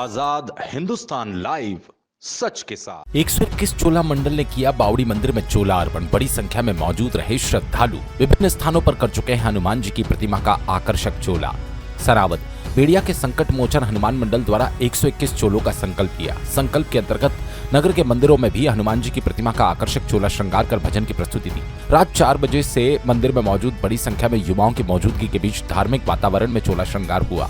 आजाद Hindustan live, सच के साथ। 121 चोला मंडल ने किया बावड़ी मंदिर में चोला अर्पण। बड़ी संख्या में मौजूद रहे श्रद्धालु। विभिन्न स्थानों पर कर चुके हैं हनुमान जी की प्रतिमा का आकर्षक चोला। सरावत बेड़िया के संकट मोचन हनुमान मंडल द्वारा 121 चोलों का संकल्प किया। संकल्प के अंतर्गत नगर के मंदिरों में भी हनुमान जी की प्रतिमा का आकर्षक चोला श्रृंगार कर भजन की प्रस्तुति दी। रात 4 बजे से मंदिर में मौजूद बड़ी संख्या में युवाओं की मौजूदगी के बीच धार्मिक वातावरण में चोला श्रृंगार हुआ।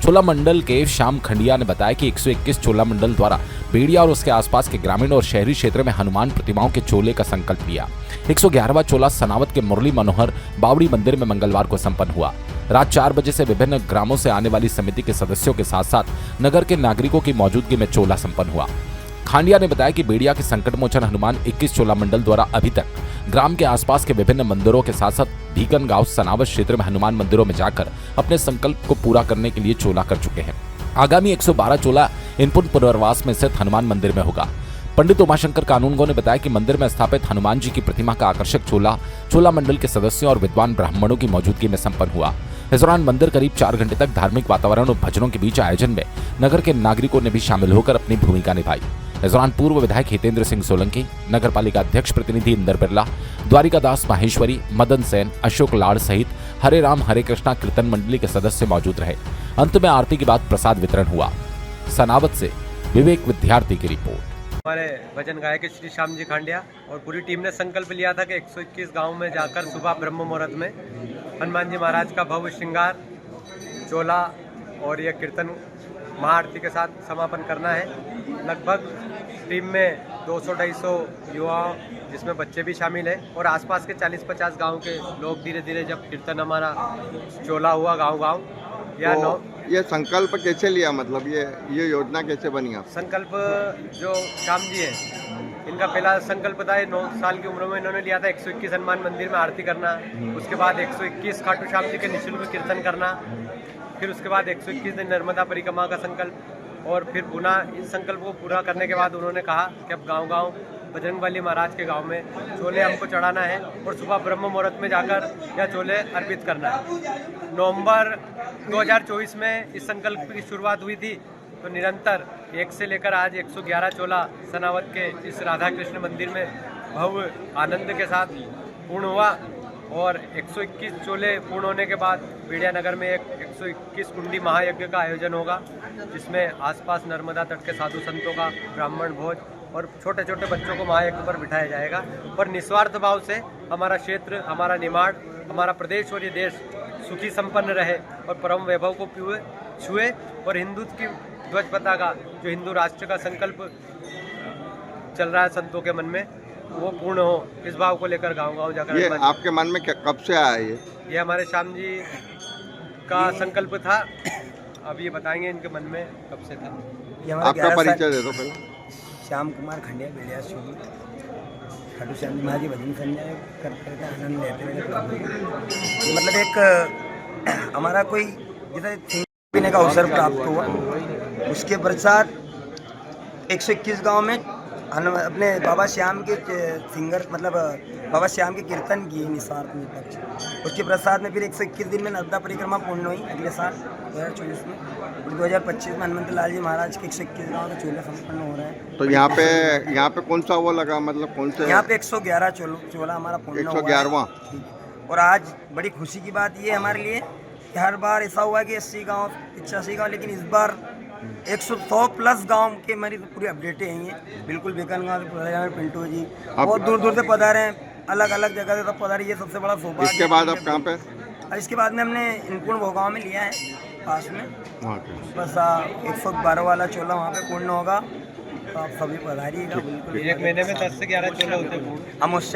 चोला मंडल के श्याम खंडिया ने बताया कि 121 चोला मंडल द्वारा बेड़िया और उसके आसपास के ग्रामीण और शहरी क्षेत्र में हनुमान प्रतिमाओं के चोले का संकल्प लिया। 111वां चोला सनावत के मुरली मनोहर बावड़ी मंदिर में मंगलवार को संपन्न हुआ। रात 4 बजे से विभिन्न ग्रामों से आने वाली समिति के सदस्यों के साथ साथ नगर के नागरिकों की मौजूदगी में चोला संपन्न हुआ। खांडिया ने बताया कि बेड़िया के संकट मोचन हनुमान 21 चोला मंडल द्वारा अभी तक ग्राम के आसपास के विभिन्न मंदिरों के साथ साथ भीकन गांव सनावत क्षेत्र में हनुमान मंदिरों में जाकर अपने संकल्प को पूरा करने के लिए चोला कर चुके हैं। आगामी 112 चोला इनपुट पुनर्वास में स्थित हनुमान मंदिर में होगा। पंडित उमाशंकर कानूनगो ने बताया कि मंदिर में स्थापित हनुमान जी की प्रतिमा का आकर्षक चोला मंडल के सदस्यों और विद्वान ब्राह्मणों की मौजूदगी में संपन्न हुआ। इस दौरान मंदिर करीब 4 घंटे तक धार्मिक वातावरण और भजनों के बीच आयोजन में नगर के नागरिकों ने भी शामिल होकर अपनी भूमिका निभाई। इस दौरान पूर्व विधायक हितेंद्र सिंह सोलंकी, नगर पालिका अध्यक्ष प्रतिनिधि इंदर बिरला, द्वारिकादास माहेश्वरी, मदन सेन, अशोक लाड़ सहित हरे राम हरे कृष्णा कीर्तन मंडली के सदस्य मौजूद रहे। अंत में आरती के बाद प्रसाद वितरण हुआ। सनावत से विवेक विद्यार्थी की रिपोर्ट। हमारे भजन गायक श्री श्याम जी खांडिया और पूरी टीम ने संकल्प लिया था कि 121 गांव में जाकर सुबह ब्रह्म मुहूर्त में हनुमान जी महाराज का भव्य श्रृंगार, चोला और यह कीर्तन महाआरती के साथ समापन करना है। लगभग टीम में 200-250 युवा जिसमें बच्चे भी शामिल हैं और आसपास के 40-50 गांव के लोग धीरे धीरे जब कीर्तन हमारा चोला हुआ गांव ये संकल्प कैसे लिया, मतलब ये योजना कैसे बनी? आप संकल्प जो श्याम जी हैं इनका पहला संकल्प था, 9 साल की उम्र में इन्होंने लिया था 121 हनुमान मंदिर में आरती करना। उसके बाद 121 खाटू श्याम जी के निःशुल्क कीर्तन करना। फिर उसके बाद 121 दिन नर्मदा परिक्रमा का संकल्प और फिर पुनः इस संकल्प को पूरा करने के बाद उन्होंने कहा कि अब गांव-गांव बजरंगबली महाराज के गांव में चोले हमको चढ़ाना है और सुबह ब्रह्म मुहूर्त में जाकर यह चोले अर्पित करना है। नवंबर 2024 में इस संकल्प की शुरुआत हुई थी, तो निरंतर 1 से लेकर आज 111 चोला सनावत के इस राधा कृष्ण मंदिर में भव्य आनंद के साथ पूर्ण हुआ और 121 चोले पूर्ण होने के बाद बेड़िया नगर में एक 121 कुंडी महायज्ञ का आयोजन होगा, जिसमें आसपास नर्मदा तट के साधु संतों का ब्राह्मण भोज और छोटे छोटे बच्चों को महायज्ञ पर बिठाया जाएगा। और निस्वार्थ भाव से हमारा क्षेत्र, हमारा निमाड़, हमारा प्रदेश और ये देश सुखी संपन्न रहे और परम वैभव को छुए और हिंदुत्व की ध्वज पताका जो हिंदू राष्ट्र का संकल्प चल रहा है संतों के मन में, वो पूर्ण हो, इस भाव को लेकर गांव-गांव जाकर। ये आपके मन में कब से आया? ये हमारे श्याम जी का संकल्प था। अब ये बताएंगे इनके मन में कब से था। आपका परिचय दे दो पहले। श्याम कुमार खंडिया, बेड़िया शुरू खाटू श्याम जी महाराज भजन संध्या करते आनंद लेते रहे। मतलब एक हमारा कोई जैसे पीने का अवसर प्राप्त हुआ, उसके पश्चात 121 गांव में अपने बाबा श्याम के सिंगर मतलब बाबा श्याम के कीर्तन किए निस्वार्थ निष्पक्ष। उसके प्रसाद में फिर 121 दिन में नर्मदा परिक्रमा पूर्ण हुई अगले साल 2024 में। 2025 में हनुमंत लाल जी महाराज के 121 गाँव के चोले संपन्न हो रहे हैं। तो यहाँ पे कौन सा वो लगा, मतलब कौन से? यहाँ पे 111 चोला हमारा पूर्ण 111वां। और आज बड़ी खुशी की बात ये है हमारे लिए कि हर बार ऐसा हुआ कि 80 गाँव 85 गाँव, लेकिन इस बार 100+ गांव के हमारी पूरी अपडेटें हैं। बिल्कुल बेकन गाँव से पधारे पिंटू जी, बहुत दूर दूर से पधारे हैं, अलग अलग जगह से सब पधारे। ये सबसे बड़ा सौभाग्य। इसके बाद अब कहाँ पे? इसके बाद में हमने इनपुट भोगांव में लिया है पास में। बस 112 वाला चोला वहाँ पे पूर्ण होगा, तो आप सभी पधारिएगा। बिल्कुल 1 महीने में 10 से 11 चोला होते हैं। अमावस्या